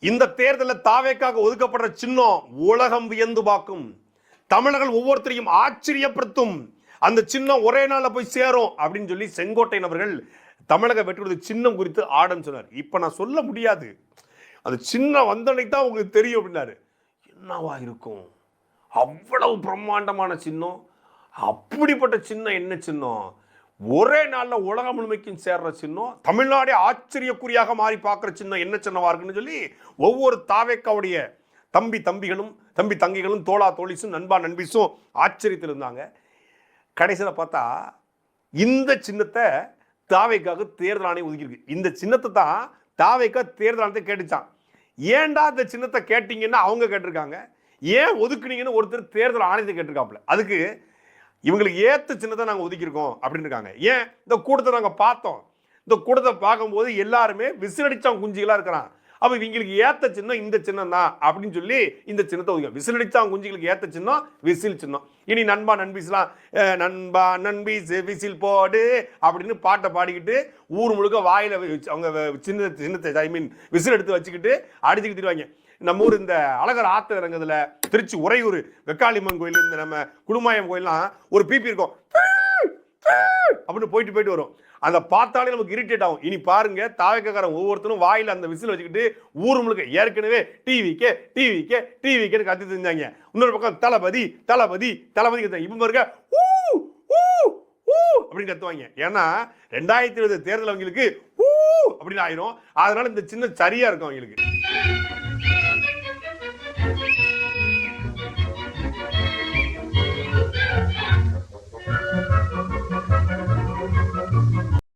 இந்த தேர்தலில் தாவேக்காக ஒதுக்கப்படுற சின்னம் உலகம் வியந்து பார்க்கும், தமிழர்கள் ஒவ்வொருத்தரையும் ஆச்சரியப்படுத்தும். அந்த சின்னம் ஒரே நாள்ல போய் சேரும் அப்படின்னு சொல்லி செங்கோட்டையன் அவர்கள் தமிழக வெற்றி சின்னம் குறித்து ஆடன்னு சொன்னார். இப்ப நான் சொல்ல முடியாது, அந்த சின்னம் வந்தனைக்கு தான் உங்களுக்கு தெரியும் அப்படின்னாரு. என்னவா இருக்கும், அவ்வளவு பிரம்மாண்டமான சின்னம், அப்படிப்பட்ட சின்னம். என்ன சின்னம், ஒரே நாள்ல உலகம் முழுமைக்கும் சேர்ற சின்னம், தமிழ்நாடே ஆச்சரியக்குறியாக மாறி பார்க்குற சின்னம் என்ன சின்னவா இருக்குன்னு சொல்லி ஒவ்வொரு தாவேக்காவுடைய தம்பி தங்கிகளும் தோளா தோழிசும் நண்பா நண்பிசும் ஆச்சரியத்தில் இருந்தாங்க. கடைசியில் பார்த்தா இந்த சின்னத்தை தாவேக்காவுக்கு தேர்தல் ஆணையம் ஒதுக்கியிருக்கு. இந்த சின்னத்தை தான் தாவேக்கா தேர்தல் ஆணையத்தை கேட்டுச்சான். ஏன்டா இந்த சின்னத்தை கேட்டீங்கன்னா அவங்க கேட்டிருக்காங்க, ஏன் ஒதுக்குனீங்கன்னு ஒருத்தர் தேர்தல் ஆணையத்தை கேட்டிருக்காப்புல. அதுக்கு இவங்களுக்கு ஏற்ற சின்னத்தை நாங்கள் ஒதுக்கியிருக்கோம் அப்படின்னு இருக்காங்க. ஏன், இந்த கூட்டத்தை நாங்கள் பார்த்தோம், இந்த கூட்டத்தை பார்க்கும்போது எல்லாருமே விசிலடிச்சான் குஞ்சிகளாக இருக்கிறான். அப்போ இவங்களுக்கு ஏற்ற சின்னம் இந்த சின்னம் தான் அப்படின்னு சொல்லி இந்த சின்னத்தை ஒதுக்க. விசிலடிச்சான் குஞ்சிகளுக்கு ஏற்ற சின்னம் விசில் சின்னம். இனி நண்பா நண்பீஸ்லாம் நண்பா நண்பீஸ் விசில் போடு அப்படின்னு பாட்டை பாடிக்கிட்டு ஊர் முழுக்க வாயில அவங்க சின்னத்தை ஐ மீன் விசில் எடுத்து வச்சுக்கிட்டு அடிச்சுக்கிட்டு திருவாங்க. நம்ம ஊர் இந்த அழகர் ஆத்த இறங்குதுல, திருச்சி உறையூர் வெக்காளியம்மன் கோயில், இந்த நம்ம குடுமாயம் கோயிலாம் ஒரு பிபி இருக்கும் அப்படின்னு போயிட்டு வரும். அந்த பார்த்தாலே நமக்கு இரிட்டேட் ஆகும். இனி பாருங்க, தாவேக்காரன் ஒவ்வொருத்தரும் வாயில அந்த விசில் வச்சுக்கிட்டு ஊர் முழுக்க ஏற்கனவே டிவிக்கே கத்தி தெரிஞ்சாங்க. இன்னொரு பக்கம் தளபதி கத்துவாங்க. இப்ப பாருங்க அப்படின்னு கத்துவாங்க. ஏன்னா 2020 தேர்தல் அவங்களுக்கு அப்படின்னு ஆயிரும். அதனால இந்த சின்ன சரியா இருக்கும் அவங்களுக்கு.